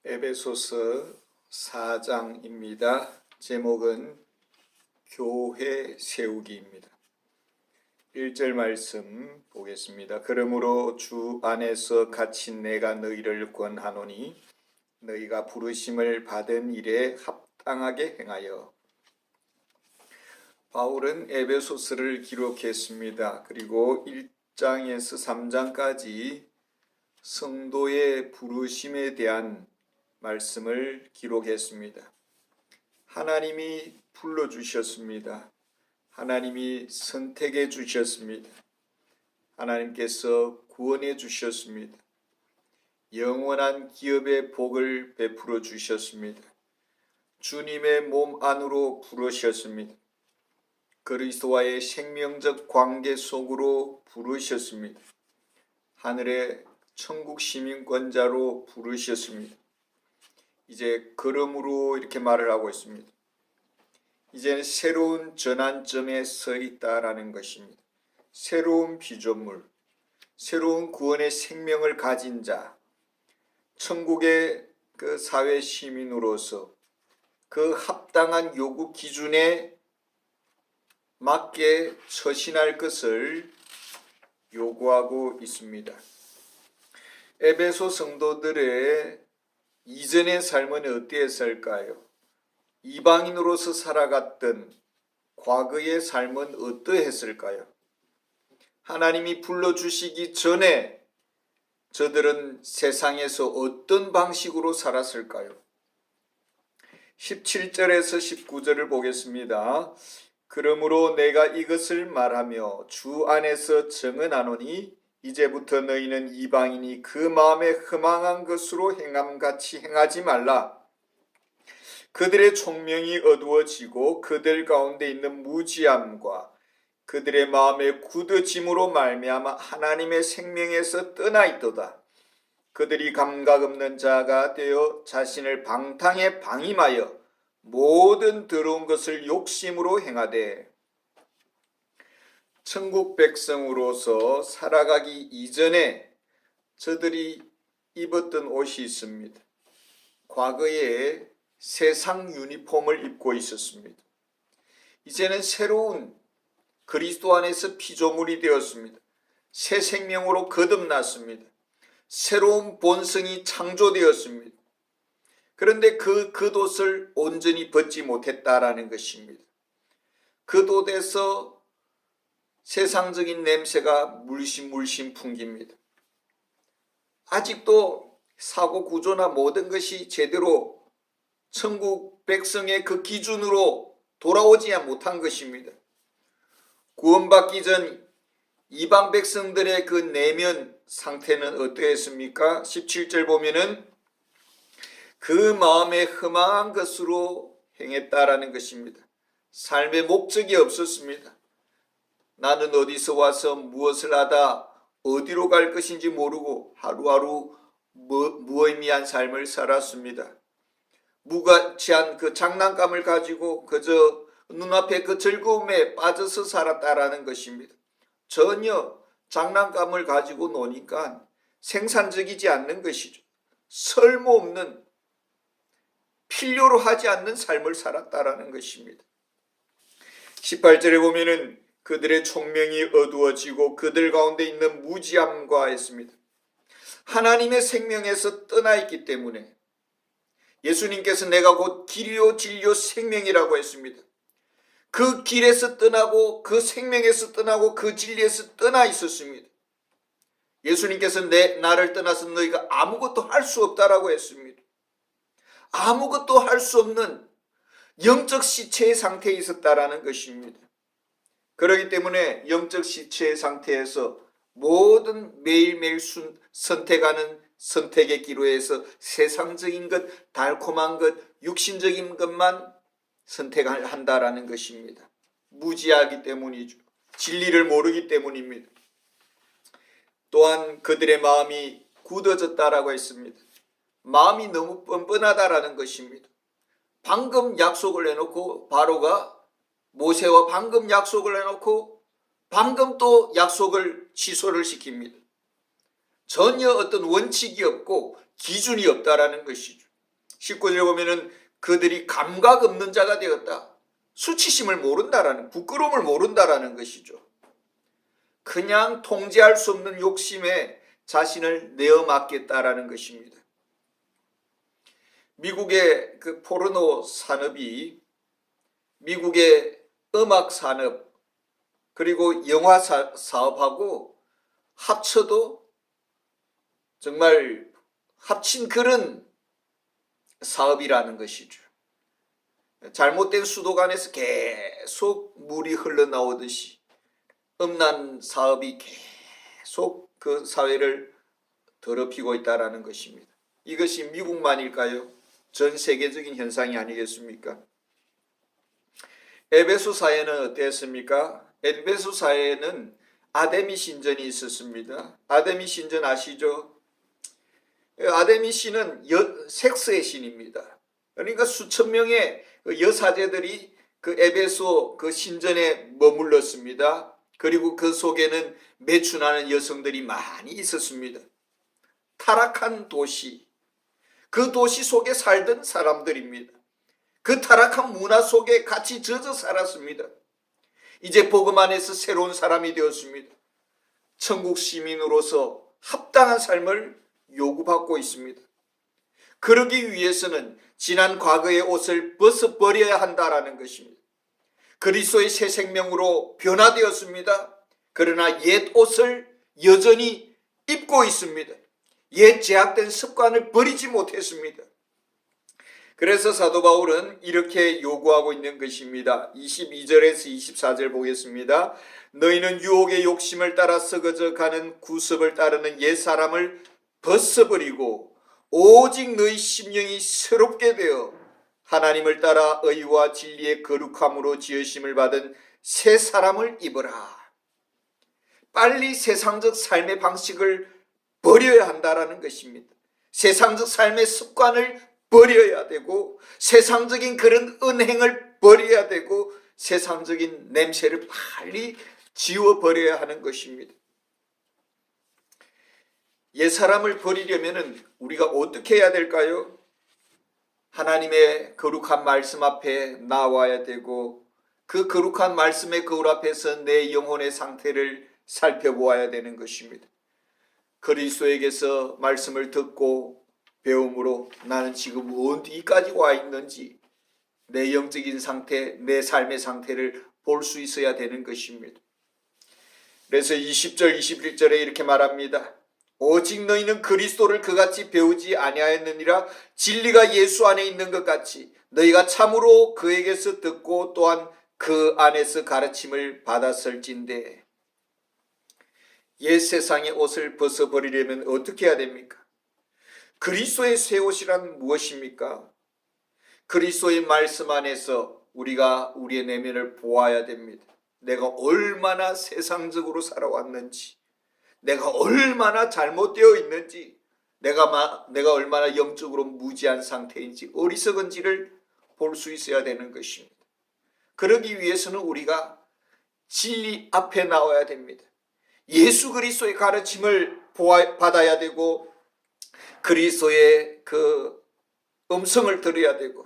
에베소서 4장입니다. 제목은 교회 세우기입니다. 1절 말씀 보겠습니다. 그러므로 주 안에서 갇힌 내가 너희를 권하노니 너희가 부르심을 받은 일에 합당하게 행하여. 바울은 에베소서를 기록했습니다. 그리고 1장에서 3장까지 성도의 부르심에 대한 말씀을 기록했습니다. 하나님이 불러주셨습니다. 하나님이 선택해 주셨습니다. 하나님께서 구원해 주셨습니다. 영원한 기업의 복을 베풀어 주셨습니다. 주님의 몸 안으로 부르셨습니다. 그리스도와의 생명적 관계 속으로 부르셨습니다. 하늘의 천국 시민권자로 부르셨습니다. 이제 그러므로 이렇게 말을 하고 있습니다. 이제는 새로운 전환점에 서 있다라는 것입니다. 새로운 피조물, 새로운 구원의 생명을 가진 자, 천국의 그 사회 시민으로서 그 합당한 요구 기준에 맞게 처신할 것을 요구하고 있습니다. 에베소 성도들의 이전의 삶은 어떠했을까요? 이방인으로서 살아갔던 과거의 삶은 어떠했을까요? 하나님이 불러주시기 전에 저들은 세상에서 어떤 방식으로 살았을까요? 17절에서 19절을 보겠습니다. 그러므로 내가 이것을 말하며 주 안에서 정언하노니 이제부터 너희는 이방인이 그 마음에 허망한 것으로 행함같이 행하지 말라. 그들의 총명이 어두워지고 그들 가운데 있는 무지함과 그들의 마음의 굳어짐으로 말미암아 하나님의 생명에서 떠나 있도다. 그들이 감각 없는 자가 되어 자신을 방탕에 방임하여 모든 더러운 것을 욕심으로 행하되 천국 백성으로서 살아가기 이전에 저들이 입었던 옷이 있습니다. 과거에 세상 유니폼을 입고 있었습니다. 이제는 새로운 그리스도 안에서 피조물이 되었습니다. 새 생명으로 거듭났습니다. 새로운 본성이 창조되었습니다. 그런데 그 겉옷을 온전히 벗지 못했다라는 것입니다. 겉옷에서 세상적인 냄새가 물씬 풍깁니다. 아직도 사고 구조나 모든 것이 제대로 천국 백성의 그 기준으로 돌아오지 못한 것입니다. 구원받기 전 이방 백성들의 그 내면 상태는 어떠했습니까? 17절 보면은 그 마음에 허망한 것으로 행했다라는 것입니다. 삶의 목적이 없었습니다. 나는 어디서 와서 무엇을 하다 어디로 갈 것인지 모르고 하루하루 무의미한 삶을 살았습니다. 무가치한 그 장난감을 가지고 그저 눈앞에 그 즐거움에 빠져서 살았다라는 것입니다. 전혀 장난감을 가지고 노니까 생산적이지 않는 것이죠. 쓸모없는 필요로 하지 않는 삶을 살았다라는 것입니다. 18절에 보면은 그들의 총명이 어두워지고 그들 가운데 있는 무지함과 했습니다. 하나님의 생명에서 떠나 있기 때문에 예수님께서 내가 곧 길이요 진리요 생명이라고 했습니다. 그 길에서 떠나고 그 생명에서 떠나고 그 진리에서 떠나 있었습니다. 예수님께서 나를 떠나서 너희가 아무것도 할 수 없다라고 했습니다. 아무것도 할 수 없는 영적 시체의 상태에 있었다라는 것입니다. 그렇기 때문에 영적 시체의 상태에서 모든 매일매일 선택하는 선택의 기로에서 세상적인 것, 달콤한 것, 육신적인 것만 선택한다라는 것입니다. 무지하기 때문이죠. 진리를 모르기 때문입니다. 또한 그들의 마음이 굳어졌다라고 했습니다. 마음이 너무 뻔뻔하다라는 것입니다. 방금 약속을 해놓고 바로가 모세와 방금 약속을 해놓고 방금 또 약속을 취소를 시킵니다. 전혀 어떤 원칙이 없고 기준이 없다라는 것이죠. 19절에 보면은 그들이 감각 없는 자가 되었다. 수치심을 모른다라는, 부끄러움을 모른다라는 것이죠. 그냥 통제할 수 없는 욕심에 자신을 내어 맡겠다라는 것입니다. 미국의 그 포르노 산업이 미국의 음악 산업 그리고 영화 사업하고 합쳐도 정말 합친 그런 사업이라는 것이죠. 잘못된 수도관에서 계속 물이 흘러나오듯이 음란 사업이 계속 그 사회를 더럽히고 있다는 것입니다. 이것이 미국만일까요? 전 세계적인 현상이 아니겠습니까? 에베소 사회는 어땠습니까? 에베소 사회에는 아데미 신전이 있었습니다. 아데미 신전 아시죠? 아데미 신은 섹스의 신입니다. 그러니까 수천 명의 여사제들이 그 에베소 그 신전에 머물렀습니다. 그리고 그 속에는 매춘하는 여성들이 많이 있었습니다. 타락한 도시, 그 도시 속에 살던 사람들입니다. 그 타락한 문화 속에 같이 젖어 살았습니다. 이제 복음 안에서 새로운 사람이 되었습니다. 천국 시민으로서 합당한 삶을 요구받고 있습니다. 그러기 위해서는 지난 과거의 옷을 벗어버려야 한다는 것입니다. 그리스도의 새 생명으로 변화되었습니다. 그러나 옛 옷을 여전히 입고 있습니다. 옛 제약된 습관을 버리지 못했습니다. 그래서 사도 바울은 이렇게 요구하고 있는 것입니다. 22절에서 24절 보겠습니다. 너희는 유혹의 욕심을 따라 썩어져 가는 구습을 따르는 옛사람을 벗어버리고 오직 너희 심령이 새롭게 되어 하나님을 따라 의와 진리의 거룩함으로 지으심을 받은 새 사람을 입으라. 빨리 세상적 삶의 방식을 버려야 한다는 것입니다. 세상적 삶의 습관을 버려야 되고 세상적인 그런 은행을 버려야 되고 세상적인 냄새를 빨리 지워버려야 하는 것입니다. 옛사람을 버리려면 우리가 어떻게 해야 될까요? 하나님의 거룩한 말씀 앞에 나와야 되고 그 거룩한 말씀의 거울 앞에서 내 영혼의 상태를 살펴보아야 되는 것입니다. 그리스도에게서 말씀을 듣고 배움으로 나는 지금 어디까지 와 있는지 내 영적인 상태, 내 삶의 상태를 볼 수 있어야 되는 것입니다. 그래서 20절, 21절에 이렇게 말합니다. 오직 너희는 그리스도를 그같이 배우지 아니하였느니라. 진리가 예수 안에 있는 것 같이 너희가 참으로 그에게서 듣고 또한 그 안에서 가르침을 받았을진데. 옛 세상의 옷을 벗어버리려면 어떻게 해야 됩니까? 그리스도의 새 옷이란 무엇입니까? 그리스도의 말씀 안에서 우리가 우리의 내면을 보아야 됩니다. 내가 얼마나 세상적으로 살아왔는지, 내가 얼마나 잘못되어 있는지, 내가 얼마나 영적으로 무지한 상태인지, 어리석은지를 볼 수 있어야 되는 것입니다. 그러기 위해서는 우리가 진리 앞에 나와야 됩니다. 예수 그리스도의 가르침을 받아야 되고 그리스도의 그 음성을 들어야 되고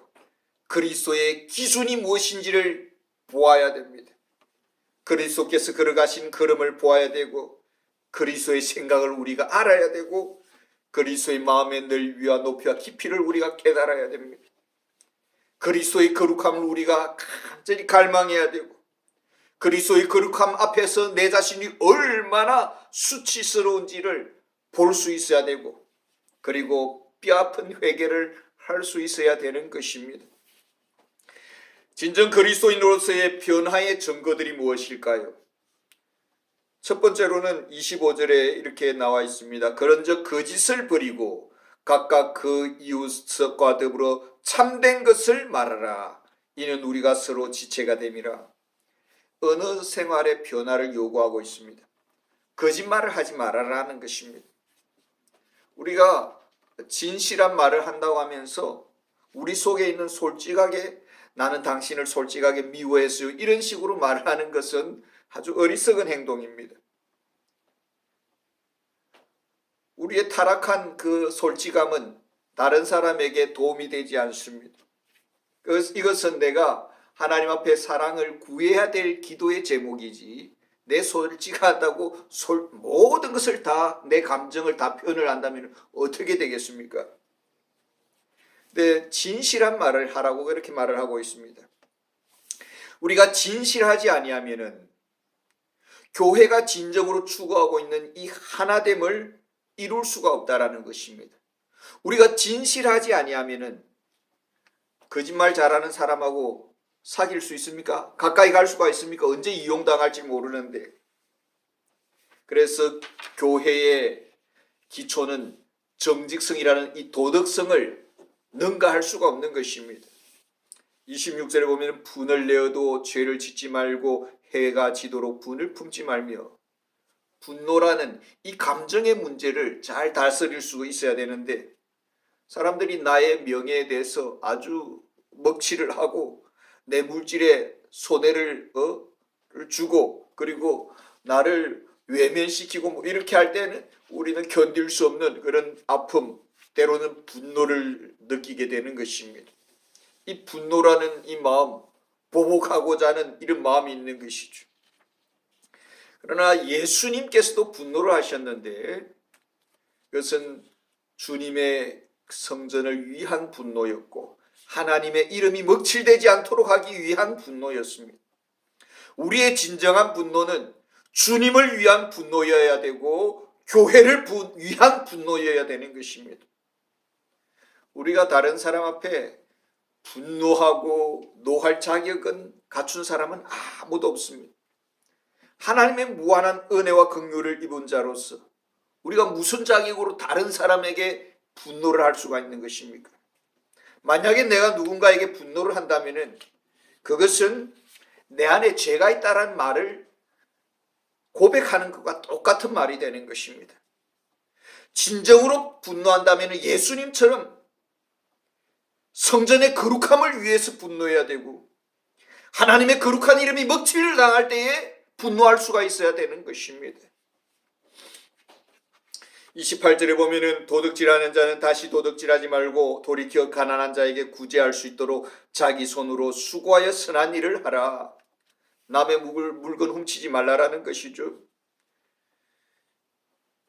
그리스도의 기준이 무엇인지를 보아야 됩니다. 그리스도께서 걸어가신 걸음을 보아야 되고 그리스도의 생각을 우리가 알아야 되고 그리스도의 마음의 넓이와 높이와 깊이를 우리가 깨달아야 됩니다. 그리스도의 거룩함을 우리가 간절히 갈망해야 되고 그리스도의 거룩함 앞에서 내 자신이 얼마나 수치스러운지를 볼 수 있어야 되고 그리고 뼈아픈 회개를 할 수 있어야 되는 것입니다. 진정 그리스도인으로서의 변화의 증거들이 무엇일까요? 첫 번째로는 25절에 이렇게 나와 있습니다. 그런즉 거짓을 버리고 각각 그 이웃과 더불어 참된 것을 말하라. 이는 우리가 서로 지체가 됨이라. 어느 생활의 변화를 요구하고 있습니다. 거짓말을 하지 말아라는 것입니다. 우리가 진실한 말을 한다고 하면서 우리 속에 있는 솔직하게 나는 당신을 솔직하게 미워했어요. 이런 식으로 말하는 것은 아주 어리석은 행동입니다. 우리의 타락한 그 솔직함은 다른 사람에게 도움이 되지 않습니다. 이것은 내가 하나님 앞에 사랑을 구해야 될 기도의 제목이지, 내 솔직하다고 모든 것을 다, 내 감정을 다 표현을 한다면 어떻게 되겠습니까? 근데 진실한 말을 하라고 그렇게 말을 하고 있습니다. 우리가 진실하지 아니하면은 교회가 진정으로 추구하고 있는 이 하나됨을 이룰 수가 없다라는 것입니다. 우리가 진실하지 아니하면은 거짓말 잘하는 사람하고 사귈 수 있습니까? 가까이 갈 수가 있습니까? 언제 이용당할지 모르는데. 그래서 교회의 기초는 정직성이라는 이 도덕성을 능가할 수가 없는 것입니다. 26절에 보면 분을 내어도 죄를 짓지 말고 해가 지도록 분을 품지 말며, 분노라는 이 감정의 문제를 잘 다스릴 수 있어야 되는데, 사람들이 나의 명예에 대해서 아주 먹칠을 하고 내 물질에 손해를 주고 그리고 나를 외면시키고 뭐 이렇게 할 때는 우리는 견딜 수 없는 그런 아픔, 때로는 분노를 느끼게 되는 것입니다. 이 분노라는 이 마음, 보복하고자 하는 이런 마음이 있는 것이죠. 그러나 예수님께서도 분노를 하셨는데 그것은 주님의 성전을 위한 분노였고 하나님의 이름이 먹칠되지 않도록 하기 위한 분노였습니다. 우리의 진정한 분노는 주님을 위한 분노여야 되고 교회를 위한 분노여야 되는 것입니다. 우리가 다른 사람 앞에 분노하고 노할 자격은 갖춘 사람은 아무도 없습니다. 하나님의 무한한 은혜와 긍휼을 입은 자로서 우리가 무슨 자격으로 다른 사람에게 분노를 할 수가 있는 것입니까? 만약에 내가 누군가에게 분노를 한다면 그것은 내 안에 죄가 있다는 말을 고백하는 것과 똑같은 말이 되는 것입니다. 진정으로 분노한다면 예수님처럼 성전의 거룩함을 위해서 분노해야 되고 하나님의 거룩한 이름이 먹칠을 당할 때에 분노할 수가 있어야 되는 것입니다. 28절에 보면은 도둑질하는 자는 다시 도둑질하지 말고 돌이켜 가난한 자에게 구제할 수 있도록 자기 손으로 수고하여 선한 일을 하라. 남의 물건 훔치지 말라라는 것이죠.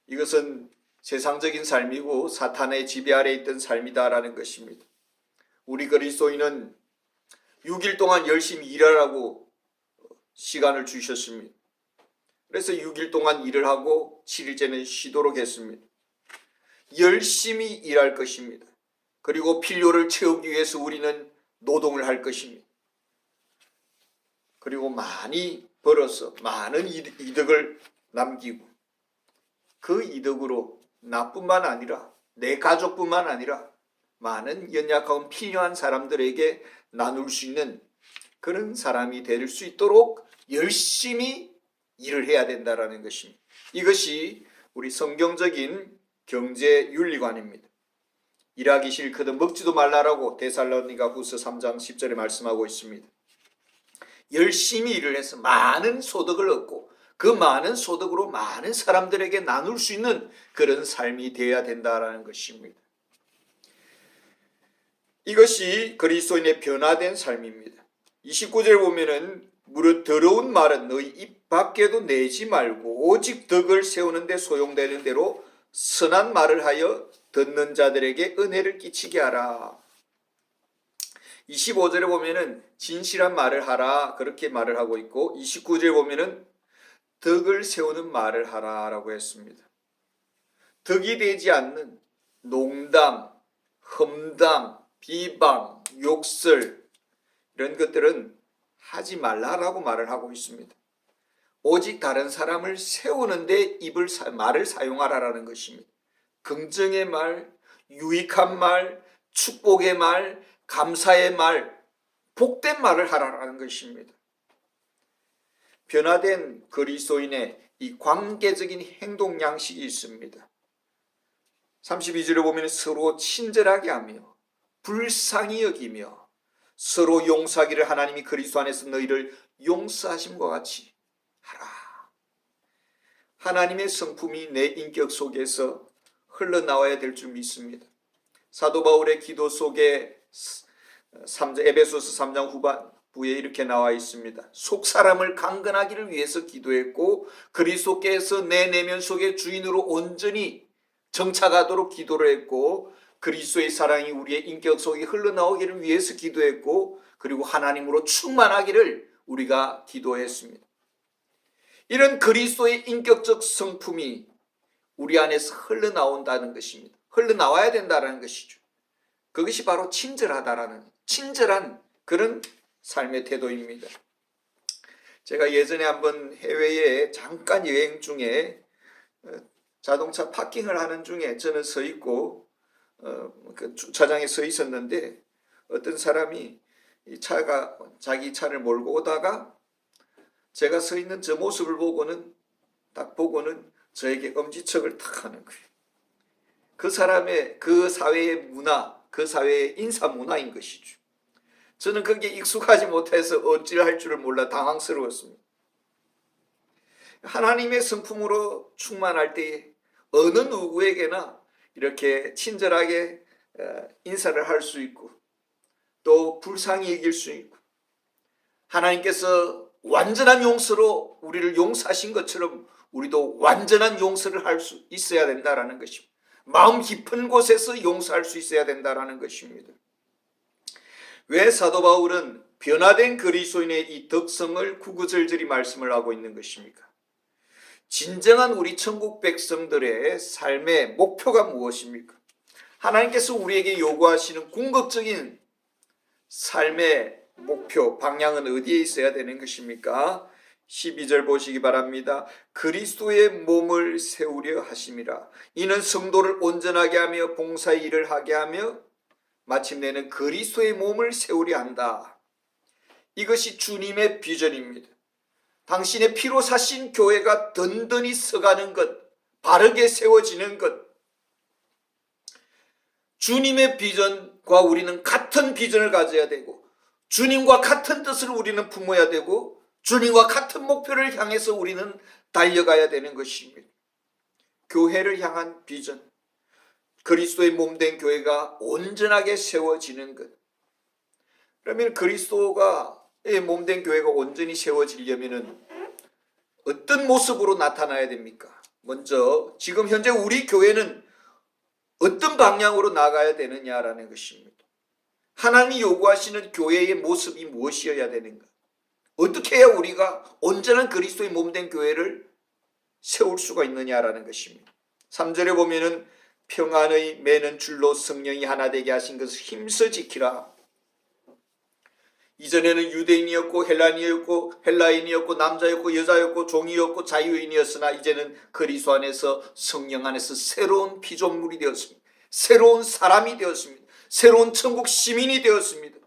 이것은 세상적인 삶이고 사탄의 지배 아래 있던 삶이다라는 것입니다. 우리 그리스도인은 6일 동안 열심히 일하라고 시간을 주셨습니다. 그래서 6일 동안 일을 하고 7일째는 쉬도록 했습니다. 열심히 일할 것입니다. 그리고 필요를 채우기 위해서 우리는 노동을 할 것입니다. 그리고 많이 벌어서 많은 이득을 남기고 그 이득으로 나뿐만 아니라 내 가족뿐만 아니라 많은 연약하고 필요한 사람들에게 나눌 수 있는 그런 사람이 될 수 있도록 열심히 일을 해야 된다는 것입니다. 이것이 우리 성경적인 경제 윤리관입니다. 일하기 싫거든 먹지도 말라라고 데살로니가후서 3장 10절에 말씀하고 있습니다. 열심히 일을 해서 많은 소득을 얻고 그 많은 소득으로 많은 사람들에게 나눌 수 있는 그런 삶이 되어야 된다는 것입니다. 이것이 그리스도인의 변화된 삶입니다. 29절 보면은 무릇 더러운 말은 너희 입 밖에도 내지 말고 오직 덕을 세우는 데 소용되는 대로 선한 말을 하여 듣는 자들에게 은혜를 끼치게 하라. 25절에 보면은 진실한 말을 하라 그렇게 말을 하고 있고 29절에 보면은 덕을 세우는 말을 하라라고 했습니다. 덕이 되지 않는 농담, 험담, 비방, 욕설 이런 것들은 하지 말라라고 말을 하고 있습니다. 오직 다른 사람을 세우는데 말을 사용하라라는 것입니다. 긍정의 말, 유익한 말, 축복의 말, 감사의 말, 복된 말을 하라라는 것입니다. 변화된 그리스도인의 이 관계적인 행동 양식이 있습니다. 32절에 보면 서로 친절하게 하며 불쌍히 여기며 서로 용서하기를 하나님이 그리스도 안에서 너희를 용서하심과 같이 하라. 하나님의 성품이 내 인격 속에서 흘러나와야 될 줄 믿습니다. 사도 바울의 기도 속에 에베소서 3장 후반부에 이렇게 나와 있습니다. 속 사람을 강건하기를 위해서 기도했고 그리스도께서 내 내면 속의 주인으로 온전히 정착하도록 기도를 했고 그리스도의 사랑이 우리의 인격 속에 흘러나오기를 위해서 기도했고 그리고 하나님으로 충만하기를 우리가 기도했습니다. 이런 그리스도의 인격적 성품이 우리 안에서 흘러나온다는 것입니다. 흘러나와야 된다는 것이죠. 그것이 바로 친절한 그런 삶의 태도입니다. 제가 예전에 한번 해외에 잠깐 여행 중에 자동차 파킹을 하는 중에 저는 서 있고 그 주차장에 서 있었는데 어떤 사람이 이 차가 자기 차를 몰고 오다가 제가 서 있는 저 모습을 딱 보고는 저에게 엄지척을 탁 하는 거예요. 그 사람의 그 사회의 문화, 그 사회의 인사 문화인 것이죠. 저는 거기에 익숙하지 못해서 어찌할 줄을 몰라 당황스러웠습니다. 하나님의 성품으로 충만할 때 어느 누구에게나 이렇게 친절하게 인사를 할 수 있고 또 불쌍히 여길 수 있고 하나님께서 완전한 용서로 우리를 용서하신 것처럼 우리도 완전한 용서를 할 수 있어야 된다는 것입니다. 마음 깊은 곳에서 용서할 수 있어야 된다는 것입니다. 왜 사도 바울은 변화된 그리스도인의 이 덕성을 구구절절히 말씀을 하고 있는 것입니까? 진정한 우리 천국 백성들의 삶의 목표가 무엇입니까? 하나님께서 우리에게 요구하시는 궁극적인 삶의 목표, 방향은 어디에 있어야 되는 것입니까? 12절 보시기 바랍니다. 그리스도의 몸을 세우려 하심이라. 이는 성도를 온전하게 하며 봉사의 일을 하게 하며 마침내는 그리스도의 몸을 세우려 한다. 이것이 주님의 비전입니다. 당신의 피로 사신 교회가 든든히 서가는 것, 바르게 세워지는 것. 주님의 비전과 우리는 같은 비전을 가져야 되고 주님과 같은 뜻을 우리는 품어야 되고 주님과 같은 목표를 향해서 우리는 달려가야 되는 것입니다. 교회를 향한 비전, 그리스도의 몸된 교회가 온전하게 세워지는 것. 그러면 그리스도의 몸된 교회가 온전히 세워지려면 어떤 모습으로 나타나야 됩니까? 먼저 지금 현재 우리 교회는 어떤 방향으로 나가야 되느냐라는 것입니다. 하나님이 요구하시는 교회의 모습이 무엇이어야 되는가? 어떻게 해야 우리가 온전한 그리스도의 몸된 교회를 세울 수가 있느냐라는 것입니다. 3절에 보면은 평안의 매는 줄로 성령이 하나 되게 하신 것을 힘써 지키라. 이전에는 유대인이었고 헬라인이었고 남자였고 여자였고 종이었고 자유인이었으나 이제는 그리스도 안에서 성령 안에서 새로운 피조물이 되었습니다. 새로운 사람이 되었습니다. 새로운 천국 시민이 되었습니다.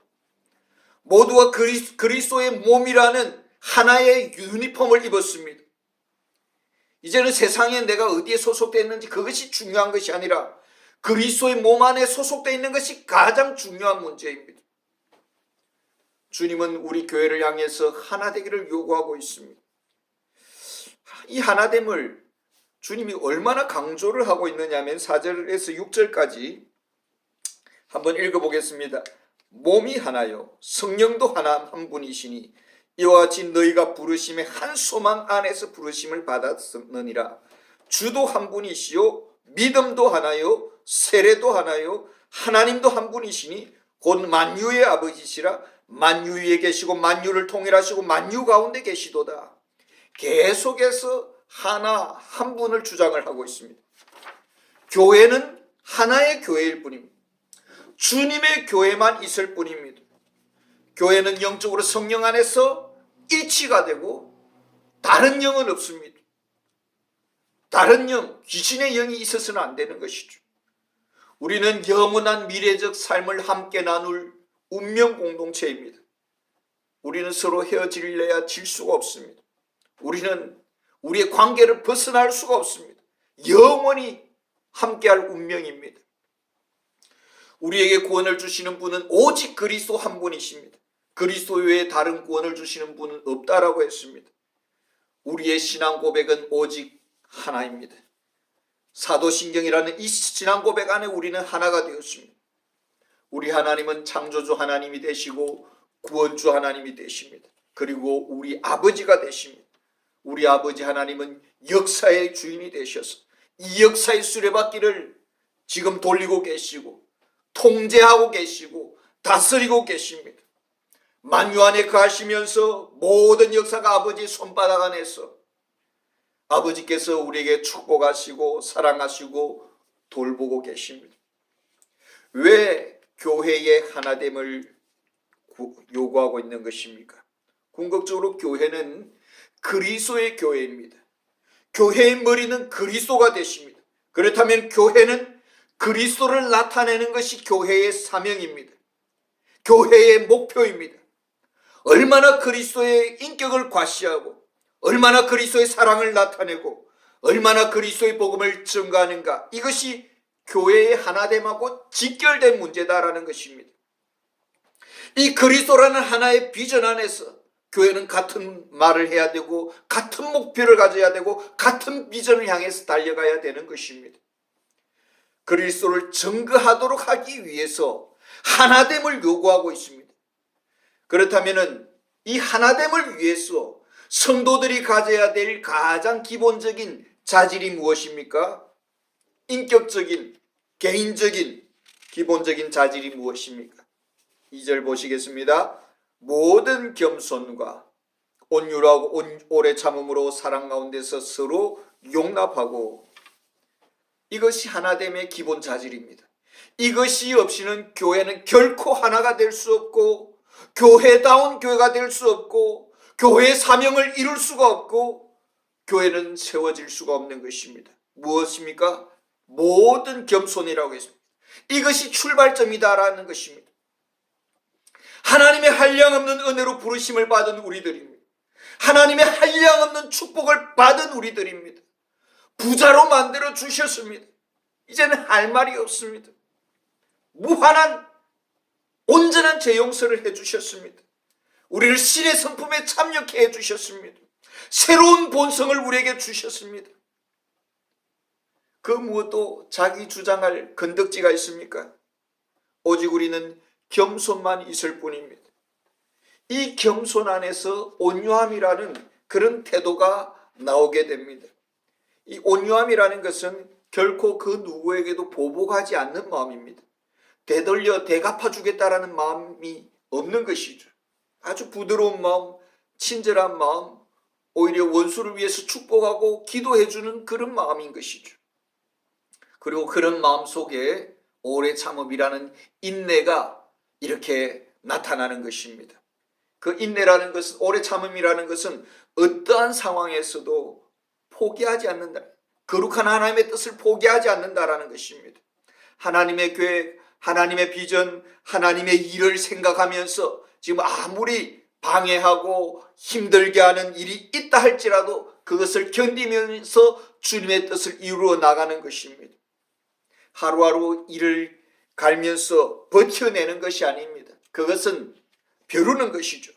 모두가 그리스도의 몸이라는 하나의 유니폼을 입었습니다. 이제는 세상에 내가 어디에 소속되어 있는지 그것이 중요한 것이 아니라 그리스도의 몸 안에 소속되어 있는 것이 가장 중요한 문제입니다. 주님은 우리 교회를 향해서 하나 되기를 요구하고 있습니다. 이 하나됨을 주님이 얼마나 강조를 하고 있느냐 하면 4절에서 6절까지 한번 읽어보겠습니다. 몸이 하나요 성령도 하나 한 분이시니 이와 같이 너희가 부르심의 한 소망 안에서 부르심을 받았느니라. 주도 한 분이시요 믿음도 하나요 세례도 하나요 하나님도 한 분이시니 곧 만유의 아버지시라. 만유 위에 계시고 만유를 통일하시고 만유 가운데 계시도다. 계속해서 하나 한 분을 주장을 하고 있습니다. 교회는 하나의 교회일 뿐입니다. 주님의 교회만 있을 뿐입니다. 교회는 영적으로 성령 안에서 일치가 되고 다른 영은 없습니다. 다른 영, 귀신의 영이 있어서는 안 되는 것이죠. 우리는 영원한 미래적 삶을 함께 나눌 운명 공동체입니다. 우리는 서로 헤어질래야 질 수가 없습니다. 우리는 우리의 관계를 벗어날 수가 없습니다. 영원히 함께할 운명입니다. 우리에게 구원을 주시는 분은 오직 그리스도 한 분이십니다. 그리스도 외에 다른 구원을 주시는 분은 없다라고 했습니다. 우리의 신앙 고백은 오직 하나입니다. 사도신경이라는 이 신앙 고백 안에 우리는 하나가 되었습니다. 우리 하나님은 창조주 하나님이 되시고 구원주 하나님이 되십니다. 그리고 우리 아버지가 되십니다. 우리 아버지 하나님은 역사의 주인이 되셔서 이 역사의 수레바퀴를 지금 돌리고 계시고 통제하고 계시고 다스리고 계십니다. 만유 안에 거하시면서 모든 역사가 아버지의 손바닥 안에서 아버지께서 우리에게 축복하시고 사랑하시고 돌보고 계십니다. 왜 교회의 하나됨을 요구하고 있는 것입니까? 궁극적으로 교회는 그리스도의 교회입니다. 교회의 머리는 그리스도가 되십니다. 그렇다면 교회는 그리스도를 나타내는 것이 교회의 사명입니다. 교회의 목표입니다. 얼마나 그리스도의 인격을 과시하고 얼마나 그리스도의 사랑을 나타내고 얼마나 그리스도의 복음을 증거하는가, 이것이 교회의 하나됨하고 직결된 문제다라는 것입니다. 이 그리스도라는 하나의 비전 안에서 교회는 같은 말을 해야 되고 같은 목표를 가져야 되고 같은 비전을 향해서 달려가야 되는 것입니다. 그리스도를 증거하도록 하기 위해서 하나됨을 요구하고 있습니다. 그렇다면 이 하나됨을 위해서 성도들이 가져야 될 가장 기본적인 자질이 무엇입니까? 인격적인, 개인적인, 기본적인 자질이 무엇입니까? 2절 보시겠습니다. 모든 겸손과 온유하고 오래 참음으로 사랑 가운데서 서로 용납하고, 이것이 하나됨의 기본 자질입니다. 이것이 없이는 교회는 결코 하나가 될 수 없고 교회다운 교회가 될 수 없고 교회의 사명을 이룰 수가 없고 교회는 세워질 수가 없는 것입니다. 무엇입니까? 모든 겸손이라고 했습니다. 이것이 출발점이다라는 것입니다. 하나님의 한량없는 은혜로 부르심을 받은 우리들입니다. 하나님의 한량없는 축복을 받은 우리들입니다. 부자로 만들어 주셨습니다. 이제는 할 말이 없습니다. 무한한 온전한 제 용서를 해주셨습니다. 우리를 신의 성품에 참여케 해주셨습니다. 새로운 본성을 우리에게 주셨습니다. 그 무엇도 자기 주장할 건덕지가 있습니까? 오직 우리는 겸손만 있을 뿐입니다. 이 겸손 안에서 온유함이라는 그런 태도가 나오게 됩니다. 이 온유함이라는 것은 결코 그 누구에게도 보복하지 않는 마음입니다. 되돌려 대갚아 주겠다라는 마음이 없는 것이죠. 아주 부드러운 마음, 친절한 마음, 오히려 원수를 위해서 축복하고 기도해 주는 그런 마음인 것이죠. 그리고 그런 마음 속에 오래 참음이라는 인내가 이렇게 나타나는 것입니다. 그 인내라는 것은, 오래 참음이라는 것은 어떠한 상황에서도 포기하지 않는다. 거룩한 하나님의 뜻을 포기하지 않는다라는 것입니다. 하나님의 계획, 하나님의 비전, 하나님의 일을 생각하면서 지금 아무리 방해하고 힘들게 하는 일이 있다 할지라도 그것을 견디면서 주님의 뜻을 이루어 나가는 것입니다. 하루하루 일을 갈면서 버텨내는 것이 아닙니다. 그것은 벼르는 것이죠.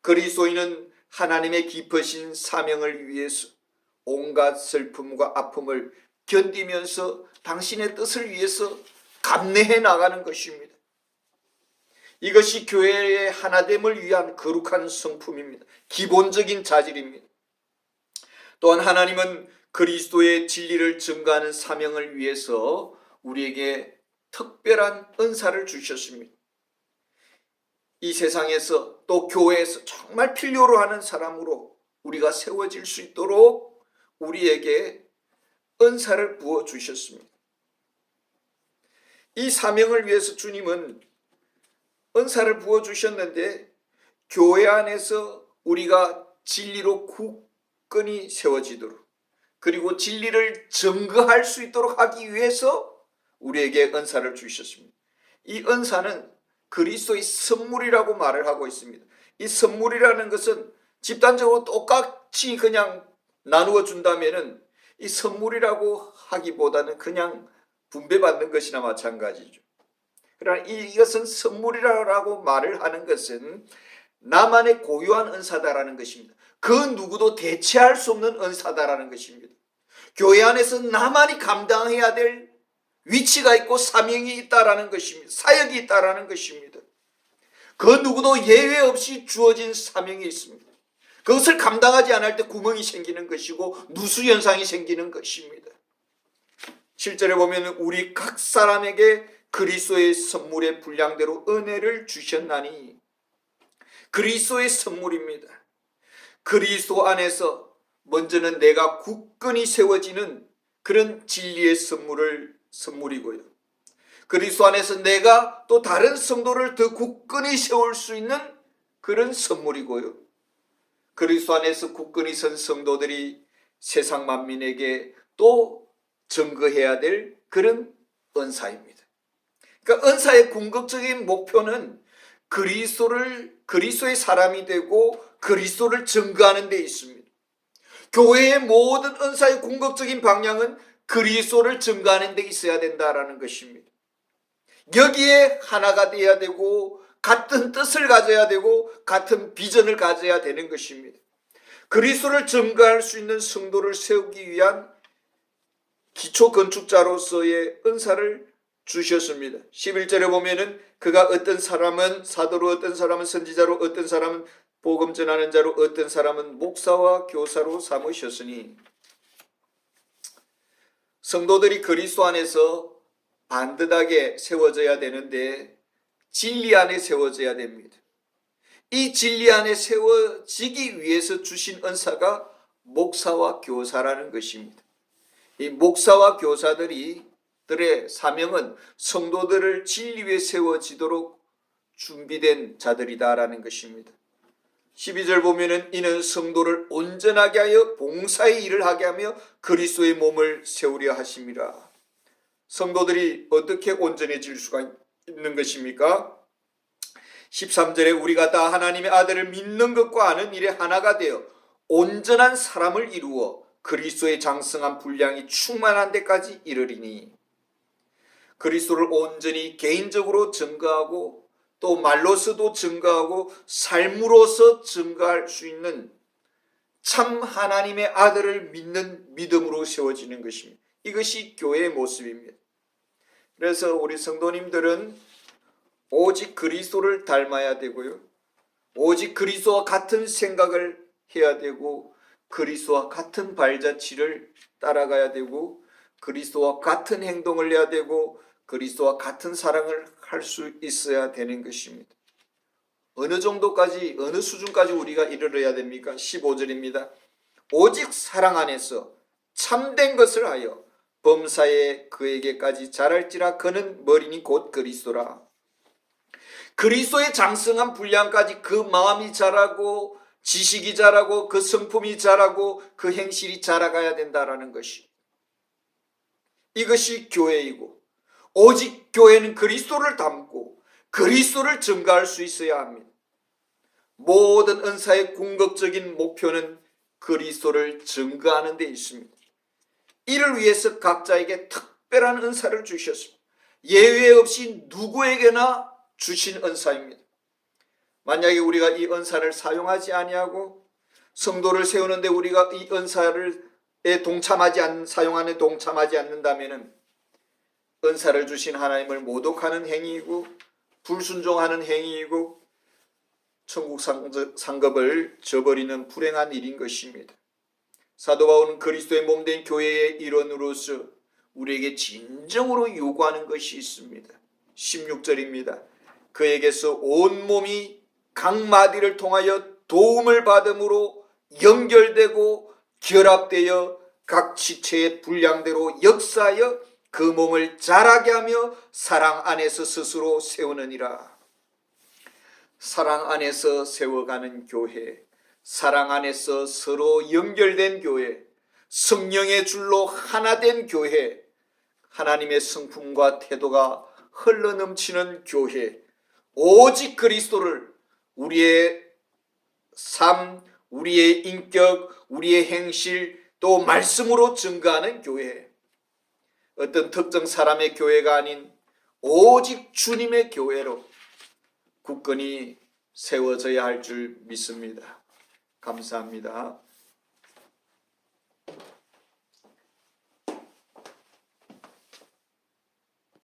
그리스도인은 하나님의 깊으신 사명을 위해서 온갖 슬픔과 아픔을 견디면서 당신의 뜻을 위해서 감내해 나가는 것입니다. 이것이 교회의 하나됨을 위한 거룩한 성품입니다. 기본적인 자질입니다. 또한 하나님은 그리스도의 진리를 증거하는 사명을 위해서 우리에게 특별한 은사를 주셨습니다. 이 세상에서 또 교회에서 정말 필요로 하는 사람으로 우리가 세워질 수 있도록 우리에게 은사를 부어 주셨습니다. 이 사명을 위해서 주님은 은사를 부어 주셨는데, 교회 안에서 우리가 진리로 굳건히 세워지도록, 그리고 진리를 증거할 수 있도록 하기 위해서 우리에게 은사를 주셨습니다. 이 은사는 그리스도의 선물이라고 말을 하고 있습니다. 이 선물이라는 것은 집단적으로 똑같이 그냥 나누어 준다면은 이 선물이라고 하기보다는 그냥 분배받는 것이나 마찬가지죠. 그러나 이것은 선물이라고 말을 하는 것은 나만의 고유한 은사다라는 것입니다. 그 누구도 대체할 수 없는 은사다라는 것입니다. 교회 안에서 나만이 감당해야 될 위치가 있고 사명이 있다라는 것입니다. 사역이 있다라는 것입니다. 그 누구도 예외 없이 주어진 사명이 있습니다. 그것을 감당하지 않을 때 구멍이 생기는 것이고 누수현상이 생기는 것입니다. 7절에 보면 우리 각 사람에게 그리스도의 선물의 분량대로 은혜를 주셨나니, 그리스도의 선물입니다. 그리스도 안에서 먼저는 내가 굳건히 세워지는 그런 진리의 선물이고요. 그리스도 안에서 내가 또 다른 성도를 더 굳건히 세울 수 있는 그런 선물이고요. 그리스도 안에서 굳건히 선 성도들이 세상 만민에게 또 증거해야 될 그런 은사입니다. 그러니까 은사의 궁극적인 목표는 그리스도의 사람이 되고 그리스도를 증거하는 데 있습니다. 교회의 모든 은사의 궁극적인 방향은 그리스도를 증거하는 데 있어야 된다라는 것입니다. 여기에 하나가 되어야 되고 같은 뜻을 가져야 되고 같은 비전을 가져야 되는 것입니다. 그리스도를 증거할 수 있는 성도를 세우기 위한 기초 건축자로서의 은사를 주셨습니다. 11절에 보면은 그가 어떤 사람은 사도로, 어떤 사람은 선지자로, 어떤 사람은 복음 전하는 자로, 어떤 사람은 목사와 교사로 삼으셨으니, 성도들이 그리스도 안에서 반듯하게 세워져야 되는데 진리 안에 세워져야 됩니다. 이 진리 안에 세워지기 위해서 주신 은사가 목사와 교사라는 것입니다. 이 목사와 교사들의 사명은 성도들을 진리 위에 세워지도록 준비된 자들이다라는 것입니다. 12절 보면은 이는 성도를 온전하게 하여 봉사의 일을 하게 하며 그리스도의 몸을 세우려 하심이라. 성도들이 어떻게 온전해질 수가 있는 것입니까? 13절에 우리가 다 하나님의 아들을 믿는 것과 아는 일에 하나가 되어 온전한 사람을 이루어 그리스도의 장성한 분량이 충만한 데까지 이르리니, 그리스도를 온전히 개인적으로 증거하고 또 말로서도 증거하고 삶으로서 증거할 수 있는 참 하나님의 아들을 믿는 믿음으로 세워지는 것입니다. 이것이 교회의 모습입니다. 그래서 우리 성도님들은 오직 그리스도를 닮아야 되고요. 오직 그리스도와 같은 생각을 해야 되고 그리스도와 같은 발자취를 따라가야 되고 그리스도와 같은 행동을 해야 되고 그리스도와 같은 사랑을 할 수 있어야 되는 것입니다. 어느 정도까지, 어느 수준까지 우리가 이르러야 됩니까? 15절입니다. 오직 사랑 안에서 참된 것을 하여 범사에 그에게까지 자랄지라. 그는 머리니 곧 그리스도라. 그리스도의 장성한 분량까지 그 마음이 자라고 지식이 자라고 그 성품이 자라고 그 행실이 자라가야 된다라는 것이, 이것이 교회이고, 오직 교회는 그리스도를 닮고 그리스도를 증거할 수 있어야 합니다. 모든 은사의 궁극적인 목표는 그리스도를 증거하는 데 있습니다. 이를 위해서 각자에게 특별한 은사를 주셨습니다. 예외 없이 누구에게나 주신 은사입니다. 만약에 우리가 이 은사를 사용하지 아니하고 성도를 세우는데 우리가 이 은사를 사용하는 동참하지 않는다면 은사를 주신 하나님을 모독하는 행위이고 불순종하는 행위이고 천국 상급을 저버리는 불행한 일인 것입니다. 사도 바울은 그리스도의 몸된 교회의 일원으로서 우리에게 진정으로 요구하는 것이 있습니다. 16절입니다. 그에게서 온몸이 각 마디를 통하여 도움을 받음으로 연결되고 결합되어 각 지체의 분량대로 역사하여 그 몸을 자라게 하며 사랑 안에서 스스로 세우느니라. 사랑 안에서 세워가는 교회, 사랑 안에서 서로 연결된 교회, 성령의 줄로 하나 된 교회, 하나님의 성품과 태도가 흘러넘치는 교회, 오직 그리스도를 우리의 삶, 우리의 인격, 우리의 행실, 또 말씀으로 증거하는 교회, 어떤 특정 사람의 교회가 아닌 오직 주님의 교회로 굳건히 세워져야 할 줄 믿습니다. 감사합니다.